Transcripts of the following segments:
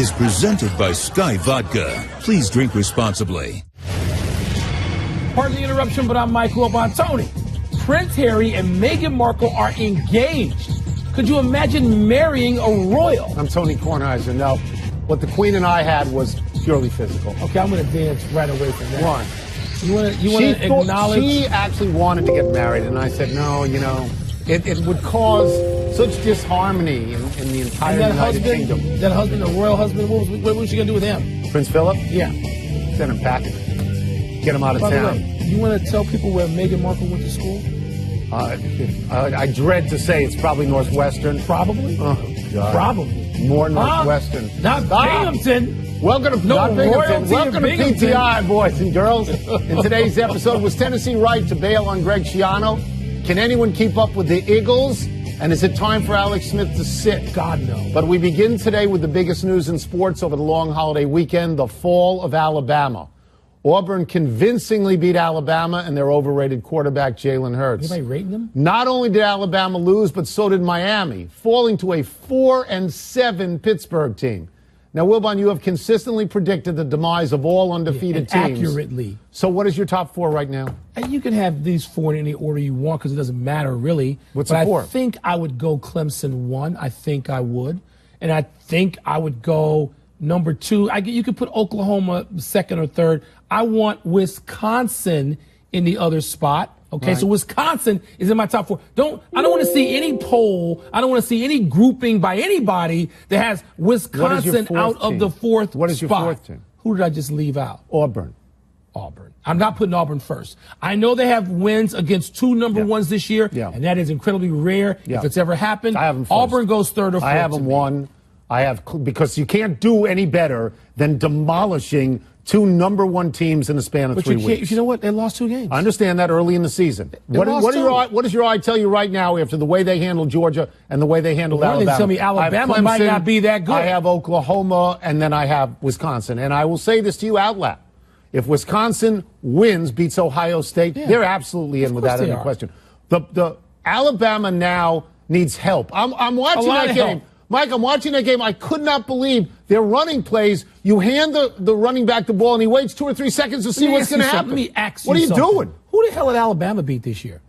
is presented by Sky Vodka. Please drink responsibly. Pardon the interruption, but I'm Mike Tony. Prince Harry and Meghan Markle are engaged. Could you imagine marrying a royal? I'm Tony Kornheiser. No, what the Queen and I had was purely physical. Okay, I'm going to dance right away from that. Why? You want to acknowledge? She actually wanted to get married, and I said, no, it would cause such disharmony in the entire United Kingdom. That husband, the royal husband, what was she going to do with him? Prince Philip? Yeah. Send him packing. Get him out of town. By the way, you want to tell people where Meghan Markle went to school? I dread to say it's probably Northwestern. Probably? Oh, God. Probably. More Northwestern. Not Binghamton. Welcome to PTI, boys and girls. In today's episode, was Tennessee right to bail on Greg Schiano? Can anyone keep up with the Eagles? And is it time for Alex Smith to sit? God, no. But we begin today with the biggest news in sports over the long holiday weekend, the fall of Alabama. Auburn convincingly beat Alabama and their overrated quarterback, Jalen Hurts. Anybody rating them? Not only did Alabama lose, but so did Miami, falling to a 4-7 Pittsburgh team. Now, Wilbon, you have consistently predicted the demise of all undefeated teams. Accurately. So what is your top four right now? And you can have these four in any order you want because it doesn't matter, really. What's the four? I think I would go Clemson 1. I think I would. And I think I would go number 2. You could put Oklahoma 2nd or 3rd. I want Wisconsin in the other spot. Okay, right. So Wisconsin is in my top 4. I don't want to see any poll. I don't want to see any grouping by anybody that has Wisconsin out of the 4th spot. What is your 4th team? Who did I just leave out? Auburn. I'm not putting Auburn first. I know they have wins against 2 number ones this year, and that is incredibly rare if it's ever happened. I have them first. Auburn goes 3rd or 4th. I have them 1. Because you can't do any better than demolishing 2 number 1 teams in the span of 3 weeks. You know what? They lost 2 games. I understand that early in the season. What does your eye tell you right now after the way they handled Georgia and the way they handled Alabama? They tell me Alabama Clemson, might not be that good. I have Oklahoma, and then I have Wisconsin. And I will say this to you out loud. If Wisconsin beats Ohio State, they're absolutely in without any question. The Alabama now needs help. I'm watching that game. Mike, I'm watching that game. I could not believe their running plays. You hand the running back the ball, and he waits 2 or 3 seconds to see what's going to happen. Let me ask you What are you doing? Who the hell did Alabama beat this year?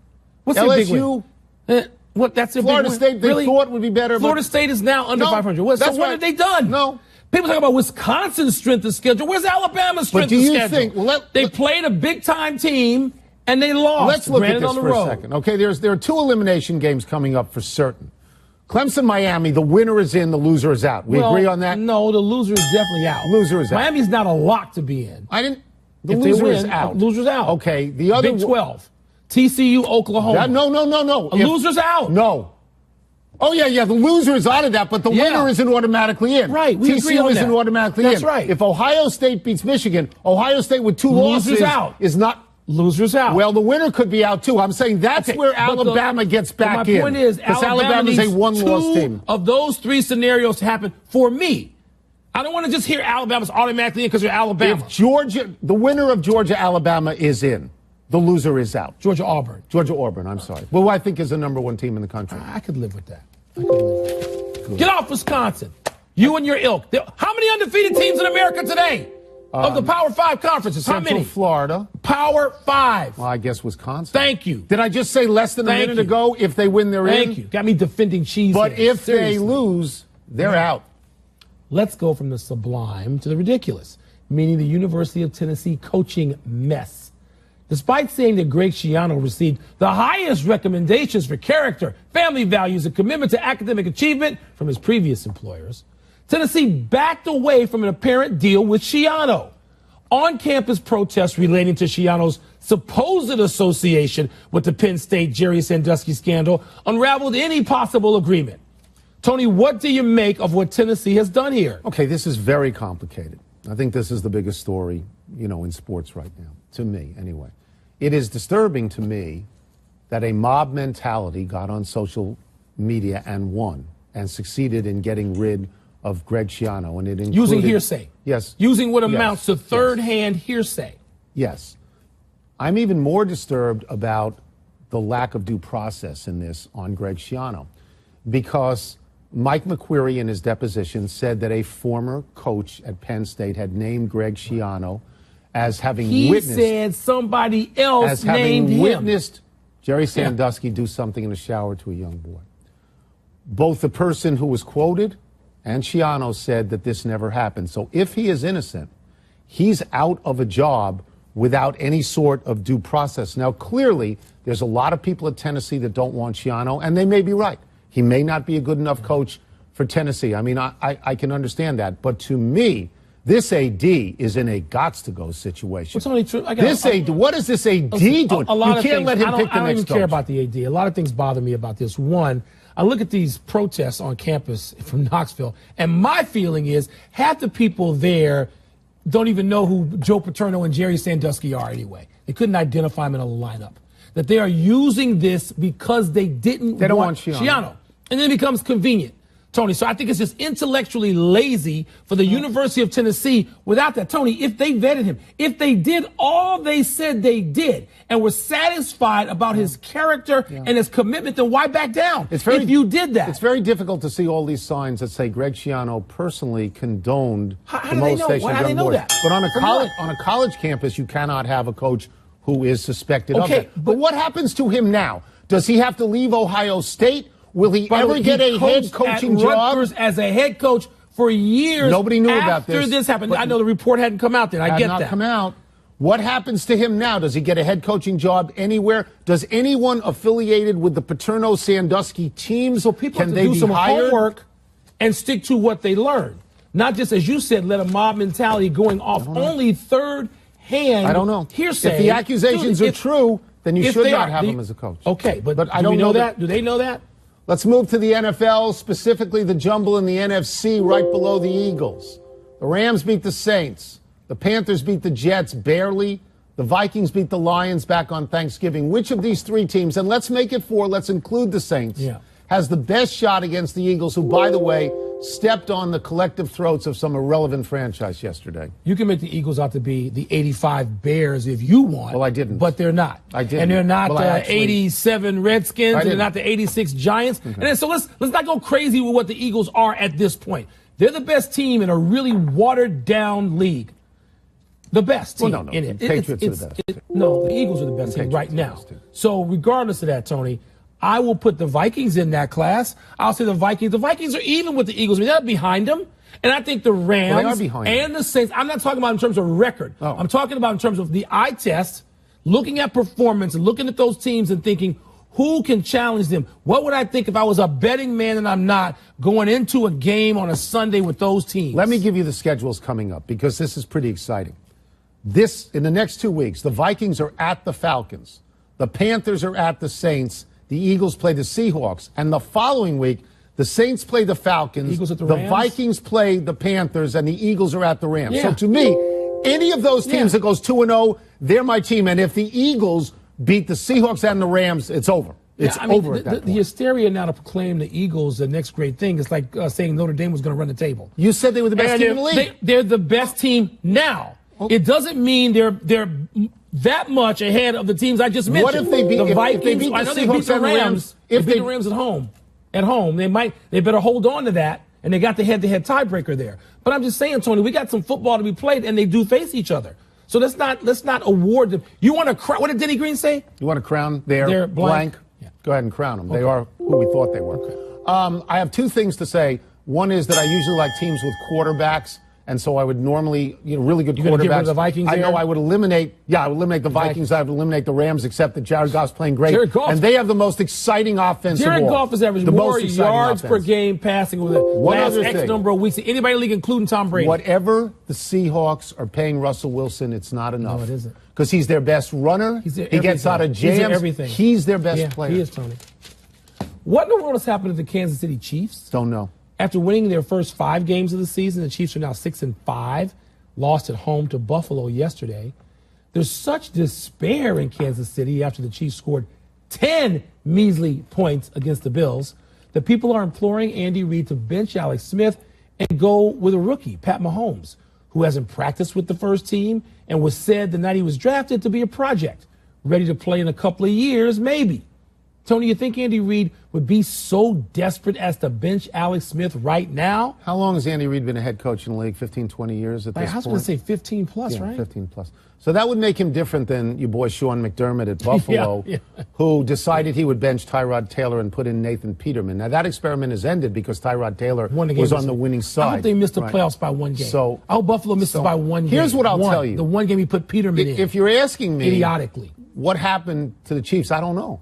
What's LSU? Their big win? That's their Florida big State, win? they thought would be better. Florida State is now under 500. What have they done? No. People talk about Wisconsin's strength of schedule. Where's Alabama's strength of schedule? They played a big-time team, and they lost. Let's look at this for a second. Okay, there are 2 elimination games coming up for certain. Clemson, Miami, the winner is in, the loser is out. We agree on that? No, the loser is definitely out. Loser is out. Miami's not a lock to be in. The loser is out. Loser's out. Okay, the other Big 12. TCU, Oklahoma. No. Loser's out. No. Oh, yeah, the loser is out of that, but the winner isn't automatically in. Right, we agree on TCU that. isn't automatically in. That's right. If Ohio State beats Michigan, Ohio State with 2 losses is not. Loser's out. Well, the winner could be out, too. I'm saying that's where Alabama gets back in. My point is, Alabama needs a one-loss team. 2 of those 3 scenarios to happen for me. I don't want to just hear Alabama's automatically in because they're Alabama. If the winner of Georgia-Alabama is in, the loser is out. Georgia-Auburn, I'm sorry. Well, I think is the number 1 team in the country. I could live with that. Get off Wisconsin. You and your ilk. How many undefeated teams in America today? Of the Power 5 conferences, how many? Central Florida. Power 5. Well, I guess Wisconsin. Thank you. Did I just say less than a minute ago? If they win, they're in. Thank you. Got me defending cheese. But if they lose, they're out. Let's go from the sublime to the ridiculous, meaning the University of Tennessee coaching mess. Despite saying that Greg Schiano received the highest recommendations for character, family values, and commitment to academic achievement from his previous employers, Tennessee backed away from an apparent deal with Schiano. On-campus protests relating to Schiano's supposed association with the Penn State Jerry Sandusky scandal unraveled any possible agreement. Tony, what do you make of what Tennessee has done here? Okay, this is very complicated. I think this is the biggest story, in sports right now, to me anyway. It is disturbing to me that a mob mentality got on social media and won and succeeded in getting rid of Greg Schiano, and it included using hearsay. Yes. Using what amounts to third-hand hearsay. Yes. I'm even more disturbed about the lack of due process in this on Greg Schiano, because Mike McQueary, in his deposition, said that a former coach at Penn State had named Greg Schiano as having witnessed. He said somebody else named him. Witnessed Jerry Sandusky do something in the shower to a young boy. Both the person who was quoted and Schiano said that this never happened. So if he is innocent, he's out of a job without any sort of due process. Now, clearly, there's a lot of people at Tennessee that don't want Schiano, and they may be right. He may not be a good enough coach for Tennessee. I mean, I can understand that. But to me, this AD is in a gots-to-go situation. It's only true. What is this AD doing? A lot you of can't things, let him pick the next coach. I don't even care about the AD. A lot of things bother me about this. One, I look at these protests on campus from Knoxville, and my feeling is half the people there don't even know who Joe Paterno and Jerry Sandusky are anyway. They couldn't identify them in a lineup. That they are using this because they don't want Schiano. And then it becomes convenient, Tony. So I think it's just intellectually lazy for the University of Tennessee without that. Tony, if they vetted him, if they did all they said they did and were satisfied about his character and his commitment, then why back down if you did that? It's very difficult to see all these signs that say Greg Schiano personally condoned the molestation of young boys. But on a college campus, you cannot have a coach who is suspected of it. But what happens to him now? Does he have to leave Ohio State? Will he ever get a head coaching job? As a head coach for years. Nobody knew about this. After this happened, I know the report hadn't come out then. I get that. Had not come out. What happens to him now? Does he get a head coaching job anywhere? Does anyone affiliated with the Paterno-Sandusky teams, so people have to do some homework and stick to what they learned? Not just, as you said, let a mob mentality going off only third hand. I don't know. Hearsay. If the accusations are true, then you should not have him as a coach. Okay, but I don't know that. Do they know that? Let's move to the NFL, specifically the jumble in the NFC right below the Eagles. The Rams beat the Saints. The Panthers beat the Jets barely. The Vikings beat the Lions back on Thanksgiving. Which of these three teams, and let's make it four, let's include the Saints, has the best shot against the Eagles, who, by the way, stepped on the collective throats of some irrelevant franchise yesterday? You can make the Eagles out to be the 85 Bears if you want. Well, I didn't. But they're not. I didn't. And they're not the 87 Redskins, and they're not the 86 Giants. Okay. And then, so let's not go crazy with what the Eagles are at this point. They're the best team in a really watered-down league. The best team in it. Patriots are the best. No, the Eagles are the best team right now. So regardless of that, Tony, I will put the Vikings in that class. I'll say the Vikings are even with the Eagles. I mean, they're behind them. And I think the Rams and the Saints, I'm not talking about in terms of record. I'm talking about in terms of the eye test, looking at performance and looking at those teams and thinking, who can challenge them? What would I think if I was a betting man and I'm not going into a game on a Sunday with those teams? Let me give you the schedules coming up, because this is pretty exciting. In the next 2 weeks, the Vikings are at the Falcons. The Panthers are at the Saints. The Eagles play the Seahawks. And the following week, the Saints play the Falcons. The Vikings play the Panthers, and the Eagles are at the Rams. So to me, any of those teams that goes 2-0, they're my team. And if the Eagles beat the Seahawks and the Rams, it's over. It's over at that point. The hysteria now to proclaim the Eagles the next great thing is like saying Notre Dame was going to run the table. You said they were the best team in the league. They're the best team now. It doesn't mean they're that much ahead of the teams I just mentioned. What if they beat the Vikings? If they beat the I know they beat the Rams. If they beat the Rams at home, they better hold on to that, and they got the head-to-head tiebreaker there. But I'm just saying, Tony, we got some football to be played, and they do face each other. So let's not award them. You want to crown? What did Denny Green say? You want to crown their blank? Yeah. Go ahead and crown them. Okay. They are who we thought they were. Okay. I have two things to say. One is that I usually like teams with quarterbacks. And so I would normally, really good quarterbacks. Get rid of the Vikings I know I would eliminate the Vikings. I would eliminate the Rams, except that Jared Goff's playing great. And they have the most exciting offense of all. Jared Goff has averaged more yards per game passing over the last X number of weeks than anybody in the league, including Tom Brady. Whatever the Seahawks are paying Russell Wilson, it's not enough. No, it isn't. Because he's their best runner. He gets out of jams. He's their best player. He is, Tony. What in the world has happened to the Kansas City Chiefs? Don't know. After winning their first 5 games of the season, the Chiefs are now 6-5, lost at home to Buffalo yesterday. There's such despair in Kansas City after the Chiefs scored 10 measly points against the Bills that people are imploring Andy Reid to bench Alex Smith and go with a rookie, Pat Mahomes, who hasn't practiced with the first team and was said the night he was drafted to be a project, ready to play in a couple of years, maybe. Tony, you think Andy Reid would be so desperate as to bench Alex Smith right now? How long has Andy Reid been a head coach in the league? 15, 20 years at this point? I was going to say 15 plus, yeah, right? 15 plus. So that would make him different than your boy Sean McDermott at Buffalo, who decided he would bench Tyrod Taylor and put in Nathan Peterman. Now, that experiment has ended because Tyrod Taylor was on the winning side. I hope they missed the playoffs by one game. I hope Buffalo misses by one game. Here's what I'll tell you. The one game he put Peterman in. If you're asking me idiotically what happened to the Chiefs, I don't know.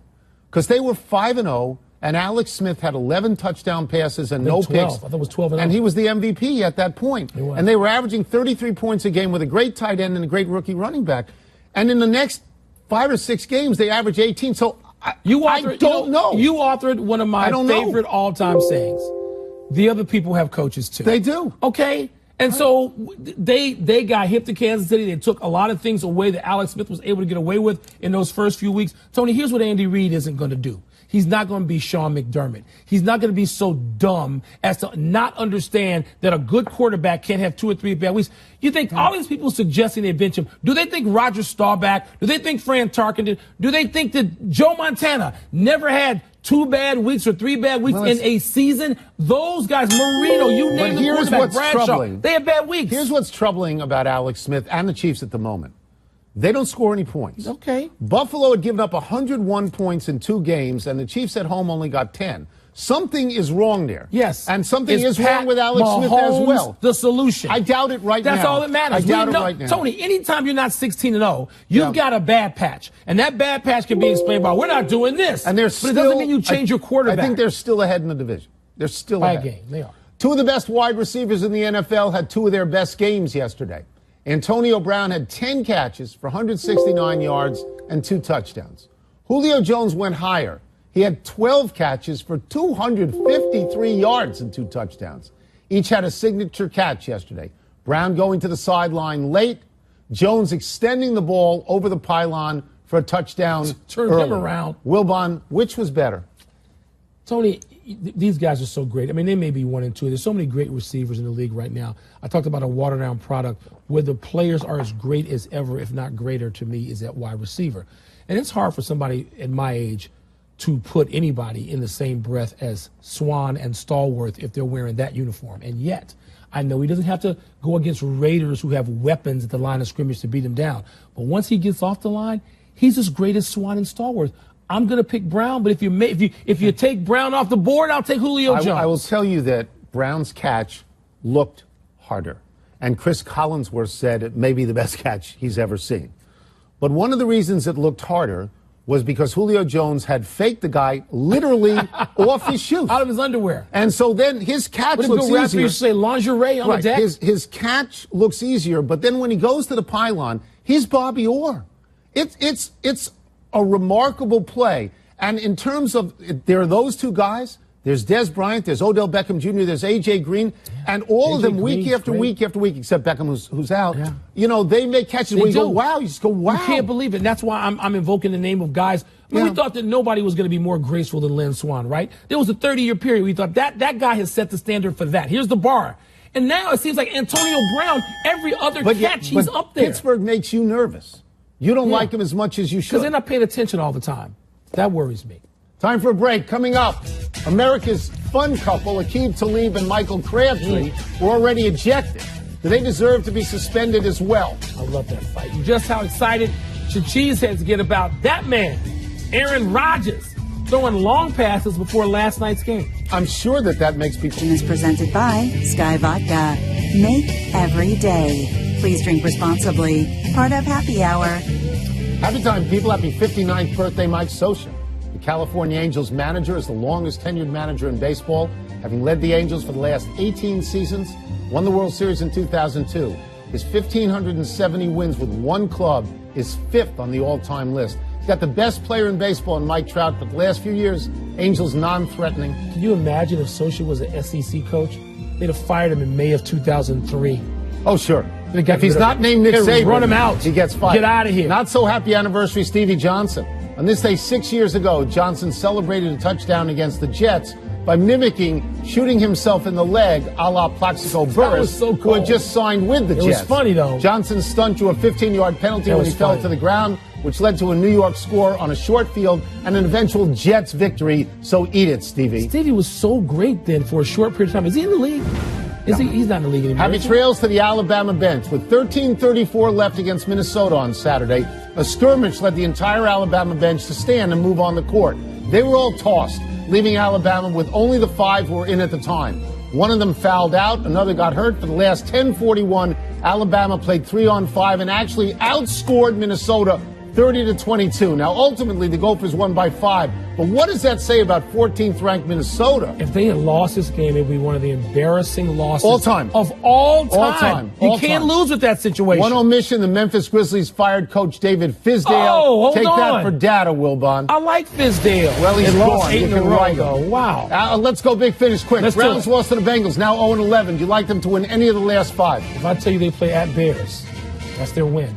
Because they were 5-0, and Alex Smith had 11 touchdown passes and no 12. picks. I thought it was 12-0. And he was the MVP at that point. And they were averaging 33 points a game with a great tight end and a great rookie running back. And in the next 5 or 6 games, they averaged 18. So I don't know. You authored one of my favorite all-time sayings. The other people have coaches, too. They do. Okay? And so they got hip to Kansas City. They took a lot of things away that Alex Smith was able to get away with in those first few weeks. Tony, here's what Andy Reid isn't going to do. He's not going to be Sean McDermott. He's not going to be so dumb as to not understand that a good quarterback can't have 2 or 3 bad weeks. You think all these people suggesting they bench him, do they think Roger Staubach, do they think Fran Tarkenton, do they think that Joe Montana never had 2 bad weeks or 3 bad weeks in a season? Those guys, Marino, you name the quarterback, Bradshaw, they have bad weeks. Here's what's troubling about Alex Smith and the Chiefs at the moment. They don't score any points. Okay. Buffalo had given up 101 points in 2 games, and the Chiefs at home only got 10. Something is wrong there. Yes. And something is wrong with Alex Smith as well. The solution. I doubt it right now. That's all that matters. I doubt it right now. Tony, anytime you're not 16-0, you've got a bad patch. And that bad patch can be explained by, we're not doing this. And but it doesn't mean you change your quarterback. I think they're still ahead in the division. They're still ahead. By a game, they are. 2 of the best wide receivers in the NFL had 2 of their best games yesterday. Antonio Brown had 10 catches for 169 yards and 2 touchdowns. Julio Jones went higher. He had 12 catches for 253 yards and 2 touchdowns. Each had a signature catch yesterday. Brown going to the sideline late. Jones extending the ball over the pylon for a touchdown. Turned him around. Wilbon, which was better? Tony, these guys are so great. I mean, they may be 1 and 2. There's so many great receivers in the league right now. I talked about a watered-down product where the players are as great as ever, if not greater, to me, is that wide receiver. And it's hard for somebody at my age to put anybody in the same breath as Swan and Stallworth if they're wearing that uniform. And yet, I know he doesn't have to go against Raiders who have weapons at the line of scrimmage to beat him down. But once he gets off the line, he's as great as Swan and Stallworth. I'm going to pick Brown, but if you take Brown off the board, I'll take Julio Jones. I will tell you that Brown's catch looked harder. And Chris Collinsworth said it may be the best catch he's ever seen. But one of the reasons it looked harder was because Julio Jones had faked the guy literally off his shoes. Out of his underwear. And so then his catch looks easier. You say lingerie on the deck? His catch looks easier, but then when he goes to the pylon, he's Bobby Orr. It's a remarkable play. And in terms of, there are those 2 guys. There's Des Bryant, there's Odell Beckham Jr., there's A.J. Green, and all of them week after week after week, except Beckham who's out. Yeah. You know, they make catches where you go, wow, you just go, wow. You can't believe it. And that's why I'm invoking the name of guys. We thought that nobody was going to be more graceful than Lynn Swan, right? There was a 30-year period we thought that guy has set the standard for that. Here's the bar. And now it seems like Antonio Brown, every other catch, he's up there. Pittsburgh makes you nervous. You don't like him as much as you should. Because they're not paying attention all the time. That worries me. Time for a break. Coming up, America's fun couple, Aqib Talib and Michael Crabtree, were already ejected. Do they deserve to be suspended as well? I love that fight. Just how excited should cheeseheads get about that man, Aaron Rodgers, throwing long passes before last night's game? I'm sure that makes people... Is presented by Sky Vodka. Make every day. Please drink responsibly. Part of Happy Hour. Happy time, people. Happy 59th birthday, Mike Scioscia. The California Angels manager is the longest tenured manager in baseball, having led the Angels for the last 18 seasons, won the World Series in 2002. His 1,570 wins with one club is 5th on the all-time list. He's got the best player in baseball in Mike Trout, but the last few years, Angels non-threatening. Can you imagine if Scioscia was an SEC coach? They'd have fired him in May of 2003. Oh, sure. If he's not named Nick Saban, run him out. He gets fired. Get out of here. Not so happy anniversary, Stevie Johnson. On this day 6 years ago, Johnson celebrated a touchdown against the Jets by mimicking shooting himself in the leg a la Plaxico Burress, so cool. who had just signed with the Jets. It was funny, though. Johnson's stunt drew a 15-yard penalty when he fell to the ground. which led to a New York score on a short field and an eventual Jets victory. So eat it, Stevie. Stevie was so great then for a short period of time. Is he in the league? He's not in the league anymore. Happy trails to the Alabama bench. With 13:34 left against Minnesota on Saturday, a skirmish led the entire Alabama bench to stand and move on the court. They were all tossed, leaving Alabama with only the 5 who were in at the time. One of them fouled out, another got hurt. For the last 10:41, Alabama played 3-on-5 and actually outscored Minnesota 30-22. Now, ultimately, the Gophers won by 5. But what does that say about 14th-ranked Minnesota? If they had lost this game, it would be one of the embarrassing losses all time. Of all time. All time. You can't lose with that situation. One omission, the Memphis Grizzlies fired Coach David Fizdale. Oh, hold Take on. that for data, Wilbon. I like Fizdale. Well, he's lost gone. 8 in a row, though. Him. Wow. Let's go big finish quick. Browns lost to the Bengals, now 0-11. Do you like them to win any of the last 5? If I tell you they play at Bears, that's their win.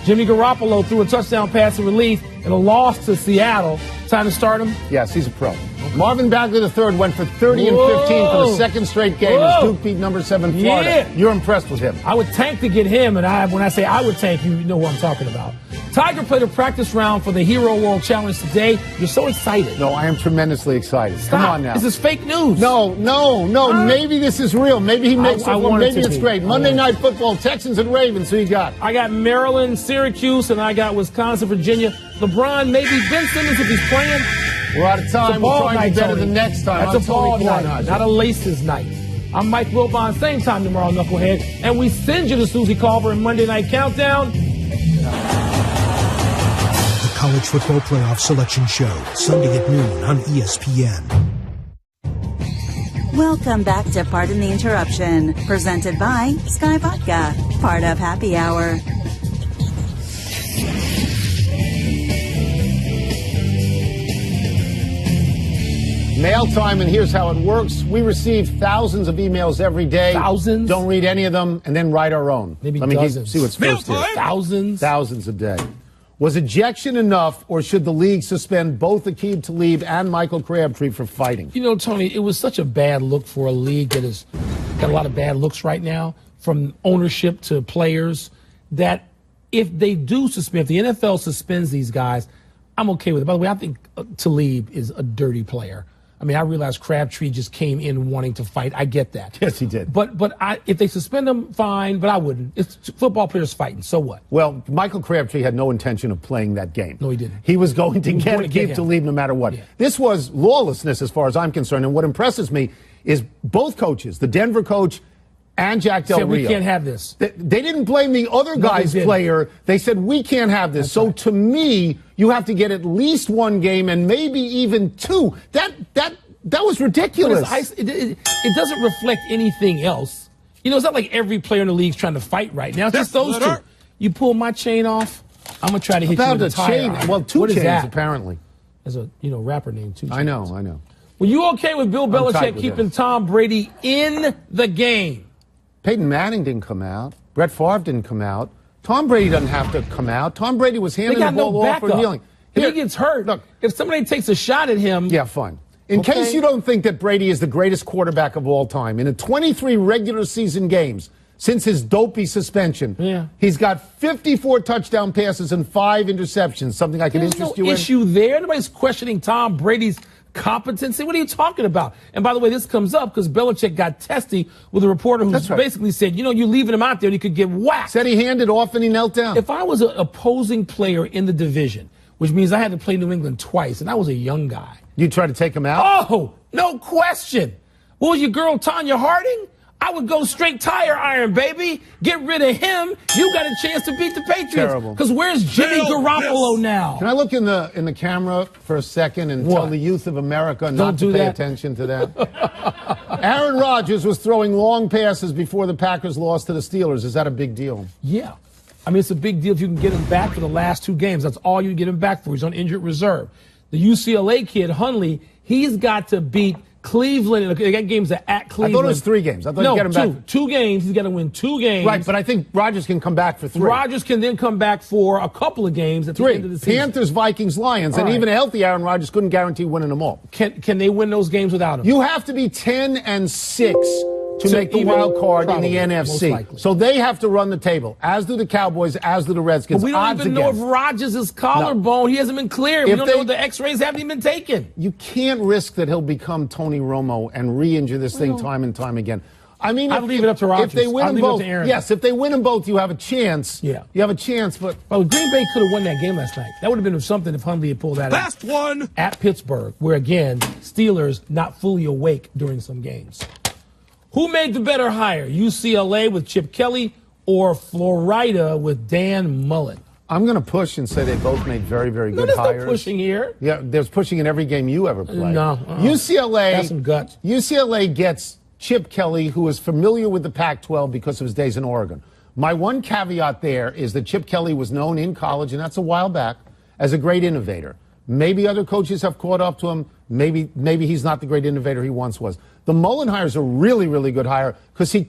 Jimmy Garoppolo threw a touchdown pass in relief in a loss to Seattle. Time to start him? Yes, he's a pro. Marvin Bagley III went for 30 and 15 for the second straight game as Duke beat number 7 Florida. Yeah. You're impressed with him. I would tank to get him, and when I say I would tank, you know who I'm talking about. Tiger played a practice round for the Hero World Challenge today. You're so excited. No, I am tremendously excited. Stop. Come on now. This is fake news. No. Maybe this is real. Maybe he makes it. Maybe it's great. Monday Night Football, Texans and Ravens. Who you got? I got Maryland, Syracuse, and I got Wisconsin, Virginia. LeBron, maybe Ben Simmons if he's playing. We're out of time. We'll try to be better the next time. That's a ball night, not a laces night. I'm Mike Wilbon. Same time tomorrow, Knucklehead. And we send you to Susie Culver and Monday Night Countdown. College Football Playoff Selection Show, Sunday at noon on ESPN. Welcome back to Pardon the Interruption, presented by Sky Vodka, part of Happy Hour. Mail time, and here's how it works. We receive thousands of emails every day. Thousands? Don't read any of them, and then write our own. Maybe Let me dozens. see what's first here. Thousands? Thousands a day. Was ejection enough, or should the league suspend both Aqib Talib and Michael Crabtree for fighting? You know, Tony, it was such a bad look for a league that has got a lot of bad looks right now, from ownership to players, that if they do suspend, if the NFL suspends these guys, I'm okay with it. By the way, I think Talib is a dirty player. I mean, I realize Crabtree just came in wanting to fight. I get that. Yes, he did. But if they suspend him, fine, but I wouldn't. It's football players fighting, so what? Well, Michael Crabtree had no intention of playing that game. No, he didn't. He was going to get Aqib Talib no matter what. Yeah. This was lawlessness as far as I'm concerned, and what impresses me is both coaches, the Denver coach and Jack Del Rio. We can't have this. They didn't blame the other guy's player. They said, we can't have this. That's so right. To me, you have to get at least one game and maybe even 2. That was ridiculous. It doesn't reflect anything else. You know, it's not like every player in the league's trying to fight right now. It's just those two. You pull my chain off, I'm going to try to hit you with a tire iron. Well, 2 chains, apparently. There's a rapper named 2 Chainz. I know. Were you okay with Bill Belichick keeping Tom Brady in the game? Peyton Manning didn't come out. Brett Favre didn't come out. Tom Brady doesn't have to come out. Tom Brady was handing the ball off for kneeling. If he gets hurt, look, if somebody takes a shot at him. Yeah, fine. In case you don't think that Brady is the greatest quarterback of all time, in 23 regular season games since his dopey suspension, he's got 54 touchdown passes and 5 interceptions, something I can interest you in. There's no issue there. Nobody's questioning Tom Brady's competency. What are you talking about? And by the way, this comes up because Belichick got testy with a reporter who basically said, you leaving him out there and he could get whacked. Said he handed off and he knelt down. If I was an opposing player in the division, which means I had to play New England twice, and I was a young guy. You try to take him out? Oh, no question. What was your girl, Tanya Harding? I would go straight tire iron, baby. Get rid of him. You got a chance to beat the Patriots. Terrible. Because where's Jimmy Garoppolo now? Can I look in the camera for a second and tell the youth of America not to pay attention to that? Aaron Rodgers was throwing long passes before the Packers lost to the Steelers. Is that a big deal? Yeah. I mean, it's a big deal if you can get him back for the last 2 games. That's all you get him back for. He's on injured reserve. The UCLA kid, Hundley, he's got to beat Cleveland. They got games at Cleveland. I thought it was 3 games. I thought you get him back. 2 games. He's got to win 2 games. Right, but I think Rodgers can come back for 3. Rodgers can then come back for a couple of games at the end of the season. Panthers, Vikings, Lions, and even a healthy Aaron Rodgers couldn't guarantee winning them all. Can they win those games without him? You have to be 10-6 to make the even wild card probably, in the most NFC. likely. So they have to run the table, as do the Cowboys, as do the Redskins. But we don't Odds even know if against. Rodgers' collarbone, he hasn't been cleared. We If don't they- know if the x-rays haven't even been taken. You can't risk that he'll become Tony Romo and re-injure this thing time and time again. I mean, I'd leave it up to Rodgers. If they win I'd them leave it up both, to Aaron. yes, if they win them both, you have a chance. Yeah. You have a chance, but Well, Green Bay could have won that game last night. That would have been something if Hundley had pulled that out. Last one. At Pittsburgh, where again, Steelers not fully awake during some games. Who made the better hire, UCLA with Chip Kelly or Florida with Dan Mullen? I'm going to push and say they both made very, very good There's hires. no pushing here. Yeah, there's pushing in every game you ever played. No. UCLA. That's some guts. UCLA gets Chip Kelly, who is familiar with the Pac-12 because of his days in Oregon. My one caveat there is that Chip Kelly was known in college, and that's a while back, as a great innovator. Maybe other coaches have caught up to him. Maybe he's not the great innovator he once was. The Mullen hire is a really, really good hire because he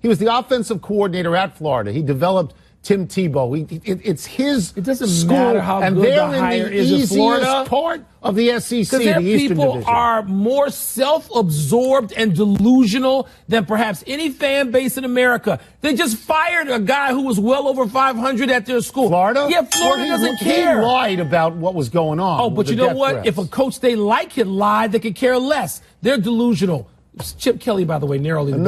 was the offensive coordinator at Florida. He developed Tim Tebow. It's his It doesn't school, matter how and good they're the hire in the is in easiest Florida. part of the SEC, Because their the Eastern people Division. are more self-absorbed and delusional than perhaps any fan base in America. They just fired a guy who was well over 500 at their school. Florida? Yeah, Florida Well, doesn't he care. lied about what was going on. Oh, but with you the know death what? threats. If a coach they like had lied, they could care less. They're delusional. Chip Kelly, by the way, narrowly the best.